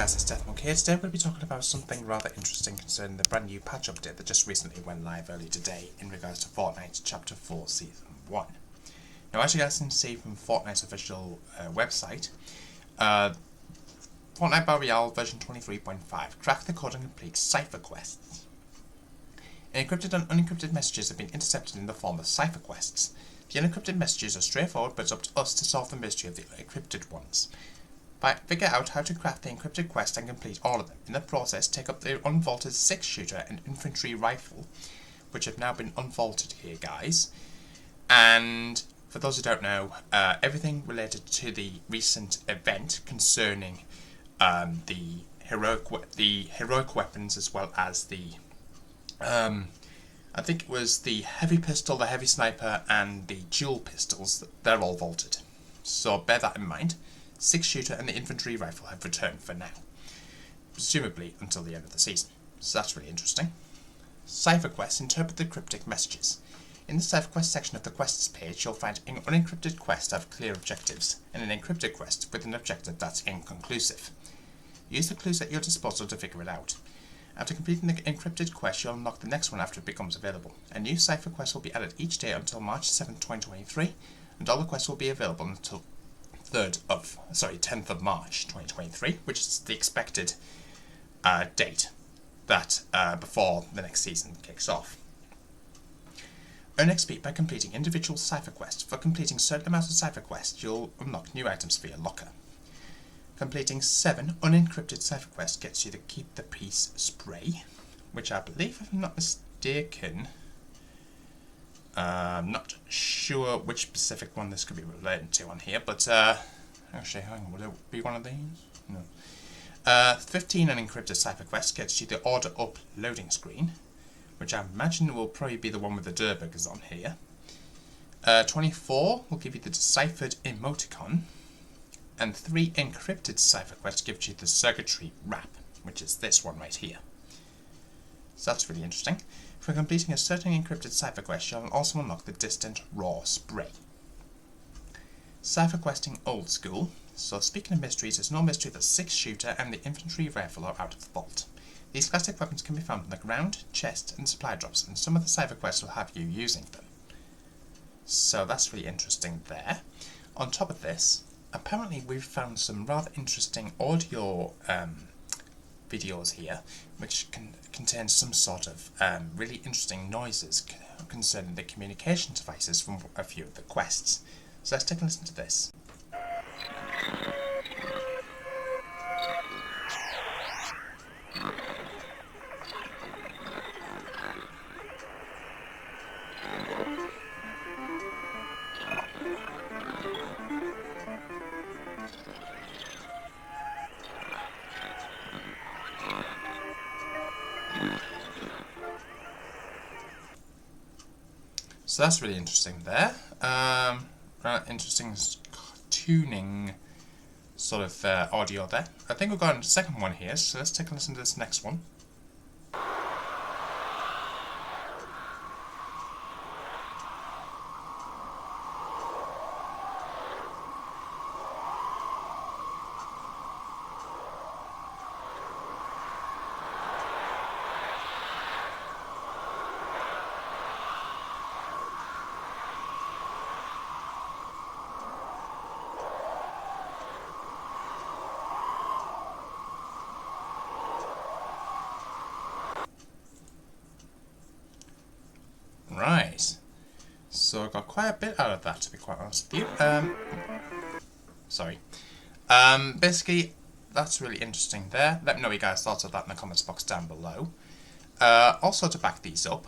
guys, it's Deathmark here. Today we're going to be talking about something rather interesting concerning the brand new patch update that just recently went live earlier today in regards to Fortnite Chapter 4 Season 1. Now, as you guys can see from Fortnite's official website, Fortnite Battle Royale version 23.5, crack the code and complete cipher quests. Encrypted and unencrypted messages have been intercepted in the form of cipher quests. The unencrypted messages are straightforward, but it's up to us to solve the mystery of the encrypted ones. Figure out how to craft the encrypted quest and complete all of them. In the process, take up the unvaulted 6-shooter and infantry rifle, which have now been unvaulted here, guys. And for those who don't know, everything related to the recent event concerning the heroic weapons, as well as the I think it was the heavy pistol, the heavy sniper, and the dual pistols. They're all vaulted. So bear that in mind. 6-shooter and the infantry rifle have returned for now, presumably until the end of the season. So that's really interesting. Cipher quests interpret the cryptic messages. In the cipher quest section of the quests page, you'll find an unencrypted quest have clear objectives, and an encrypted quest with an objective that's inconclusive. Use the clues at your disposal to figure it out. After completing the encrypted quest, you'll unlock the next one after it becomes available. A new cipher quest will be added each day until March 7th, 2023, and all the quests will be available until 10th of March 2023, which is the expected date that before the next season kicks off. Earn XP by completing individual cipher quests. For completing certain amounts of cipher quests, you'll unlock new items for your locker. Completing 7 unencrypted cipher quests gets you the Keep the Peace spray, which I believe, if I'm not mistaken, I'm not sure which specific one this could be related to on here, but actually, hang on, would it be one of these? No. 15 unencrypted cipher quests gets you the Order Up loading screen, which I imagine will probably be the one with the Durburgers on here. 24 will give you the Deciphered emoticon, and 3 encrypted cipher quests gives you the Circuitry wrap, which is this one right here. So that's really interesting. For completing a certain encrypted cipher quest, you'll also unlock the Distant Raw spray. Cipher questing old school. So speaking of mysteries, it's no mystery that 6-shooter and the infantry rifle are out of the vault. These classic weapons can be found on the ground, chest, and supply drops, and some of the cipher quests will have you using them. So that's really interesting there. On top of this, apparently we've found some rather interesting audio videos here, which contain some sort of really interesting noises concerning the communication devices from a few of the quests. So let's take a listen to this. So that's really interesting there. Interesting tuning sort of audio there. I think we've got a second one here, so let's take a listen to this next one. Right, so I got quite a bit out of that, to be quite honest with you. Basically, that's really interesting there. Let me know what you guys thought of that in the comments box down below. Also, to back these up,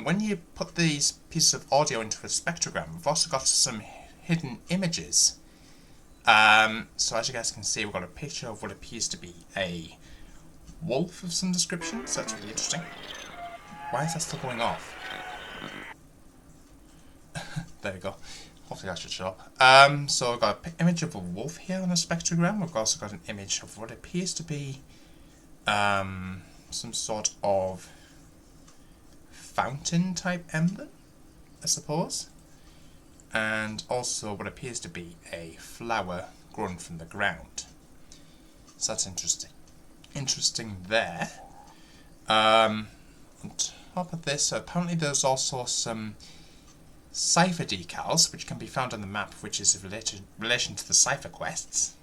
when you put these pieces of audio into a spectrogram, we've also got some hidden images. So as you guys can see, we've got a picture of what appears to be a wolf of some description, so that's really interesting. Why is that still going off? There we go. Hopefully that should show up. So we've got an image of a wolf here on a spectrogram. We've also got an image of what appears to be some sort of fountain type emblem, I suppose. And also what appears to be a flower grown from the ground. So that's interesting. interesting there. On top of this, apparently there's also some cipher decals which can be found on the map, which is in relation to the cipher quests.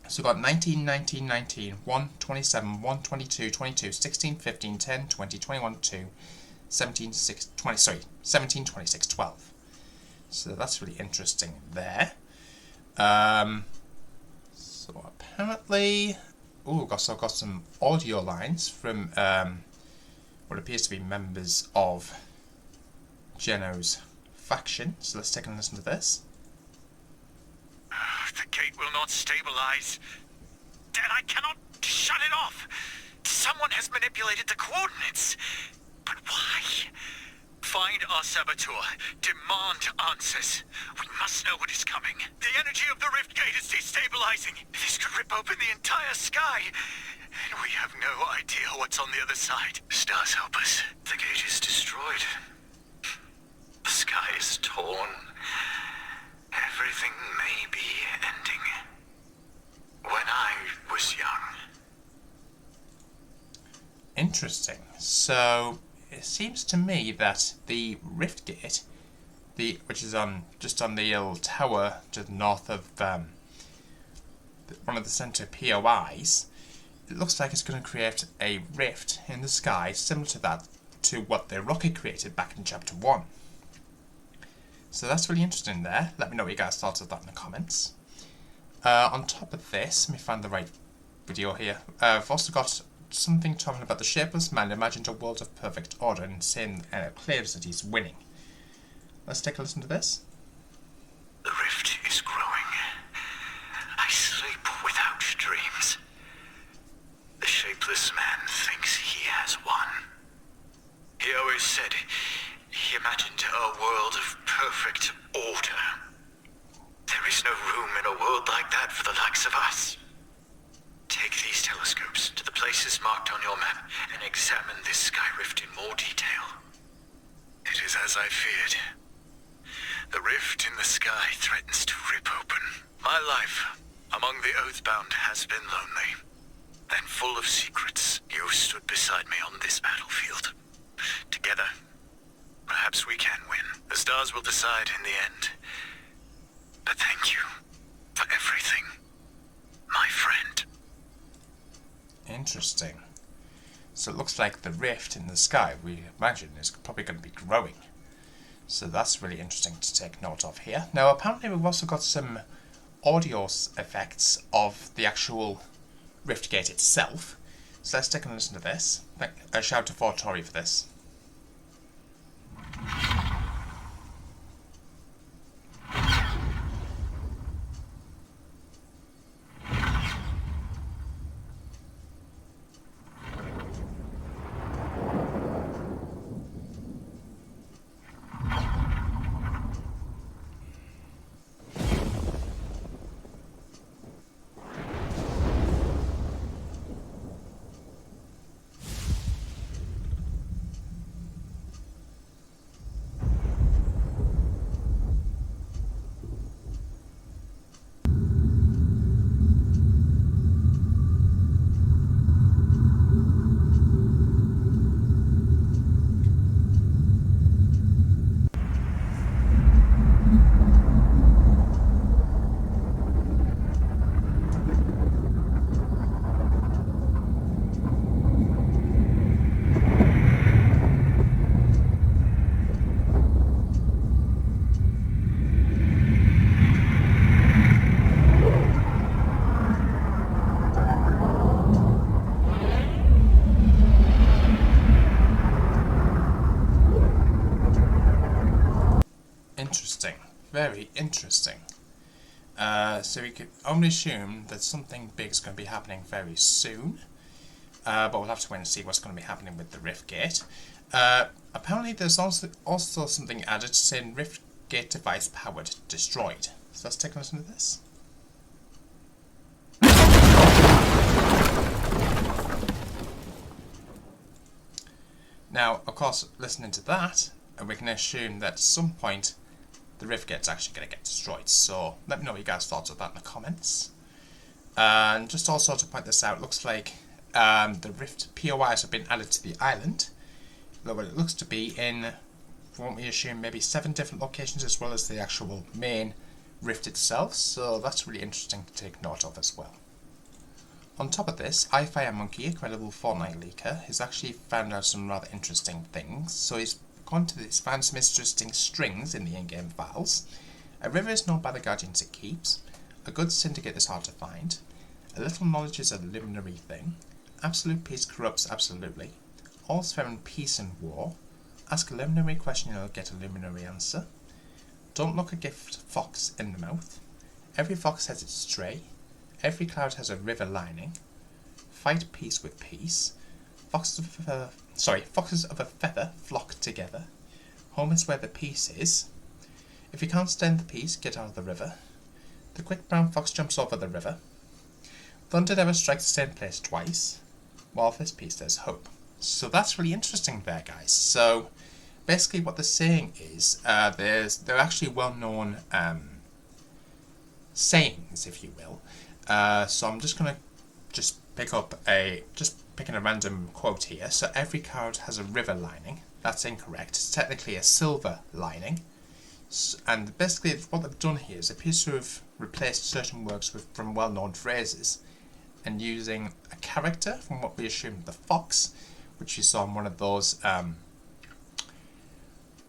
So we've got 19, 19, 19, 1, 27, 1, 22, 22, 16, 15, 10, 20, 21, 2, 17, 6, 20, sorry, 17, 26, 12. So that's really interesting there. So apparently, we've also got some audio lines from what appears to be members of Geno's faction. So let's take a listen to this. The gate will not stabilize. And I cannot shut it off. Someone has manipulated the coordinates. But why? Find our saboteur. Demand answers. We must know what is coming. The energy of the rift gate is destabilizing. This could rip open the entire sky. And we have no idea what's on the other side. Stars help us. The gate is destroyed. The sky is torn. Everything may be ending. When I was young. Interesting. So it seems to me that the rift gate, which is just on the little tower to the north of one of the center POIs, it looks like it's going to create a rift in the sky similar to what the rocket created back in chapter 1. So that's really interesting there. Let me know what you guys thought of that in the comments. On top of this, let me find the right video here. I've also got something talking about the shapeless man imagined a world of perfect order and saying claims that he's winning. Let's take a listen to this. The rift is growing. I sleep without dreams. The shapeless man thinks he has won. He always said he imagined a world of perfect order. There is no room in a world like that for the likes of us. Take these telescopes to the places marked on your map and examine this sky rift in more detail. It is as I feared. The rift in the sky threatens to rip open. My life among the Oathbound has been lonely and full of secrets. You stood beside me on this battlefield. Together, perhaps we can win. The stars will decide in the end. But thank you for everything, my friend. Interesting. So it looks like the rift in the sky, we imagine, is probably going to be growing. So that's really interesting to take note of here. Now apparently we've also got some audio effects of the actual rift gate itself. So let's take a listen to this. A shout to Fortnite for this. Interesting. Very interesting. So we could only assume that something big is going to be happening very soon. But we'll have to wait and see what's going to be happening with the Rift Gate. Apparently there's also something added saying Rift Gate device powered destroyed. So let's take a listen to this. Now, of course, listening to that, we can assume that at some point the Rift Gate's actually going to get destroyed. So let me know what you guys thought of that in the comments. And just also to point this out, looks like the Rift POIs have been added to the island, though it looks to be in, from what we assume, maybe 7 different locations as well as the actual main Rift itself, so that's really interesting to take note of as well. On top of this, iFireMonkey, a credible Fortnite leaker, has actually found out some rather interesting things. So he's gone to this, found some interesting strings in the in-game files. A river is known by the guardians it keeps. A good syndicate is hard to find. A little knowledge is a luminary thing. Absolute peace corrupts absolutely. All's fair in peace and war. Ask a luminary question and you'll get a luminary answer. Don't look a gift fox in the mouth. Every fox has its stray. Every cloud has a river lining. Fight peace with peace. Foxes of a feather flock together. Home is where the peace is. If you can't stand the peace, get out of the river. The quick brown fox jumps over the river. Thunder never strikes the same place twice. While there's peace, there's hope. So that's really interesting there, guys. So basically what they're saying is they're actually well-known sayings, if you will. So I'm just going to picking a random quote here. So every cloud has a river lining. That's incorrect. It's technically a silver lining. And basically what they've done here is appears to have replaced certain words from well-known phrases and using a character from what we assume the fox, which you saw in one of those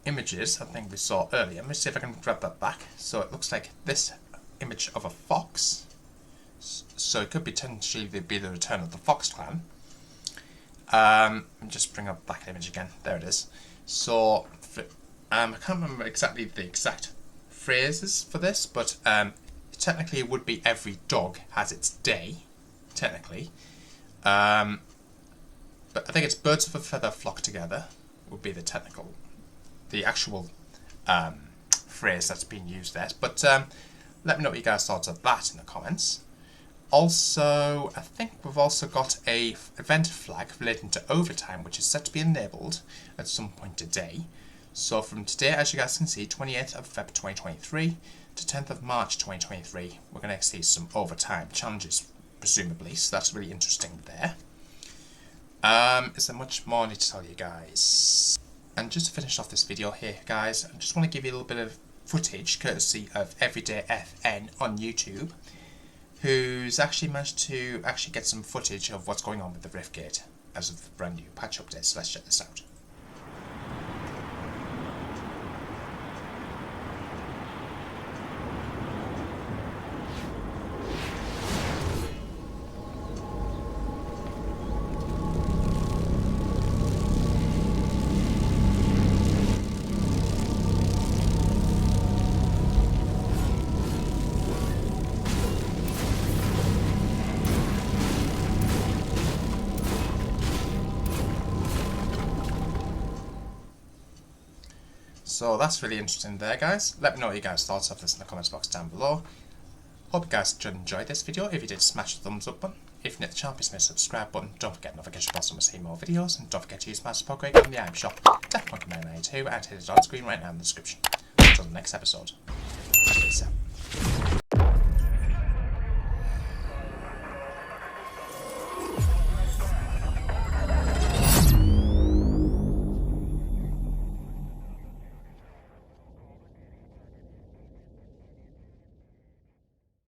images I think we saw earlier. Let me see if I can grab that back. So it looks like this image of a fox. So it could potentially be the return of the Fox clan. Let me just bring up that image again. There it is. So I can't remember exactly the exact phrases for this, but technically it would be every dog has its day, technically. But I think it's birds of a feather flock together would be the actual phrase that's being used there. But let me know what you guys thought of that in the comments. Also, I think we've also got a event flag relating to overtime, which is set to be enabled at some point today. So from today, as you guys can see, 28th of Feb 2023 to 10th of March 2023, we're going to see some overtime challenges, presumably. So that's really interesting there. Is there much more I need to tell you guys? And just to finish off this video here, guys, I just want to give you a little bit of footage, courtesy of Everyday FN on YouTube, who's actually managed to get some footage of what's going on with the Riftgate as of the brand new patch update. So let's check this out. So that's really interesting there, guys. Let me know what you guys thought of this in the comments box down below. Hope you guys enjoyed this video. If you did, smash the thumbs up button. If you're new to the channel, please smash the subscribe button. Don't forget notification bells to see more videos. And don't forget to use my support code on the item shop. Definitely recommend that too. And hit it on screen right now in the description. Until the next episode.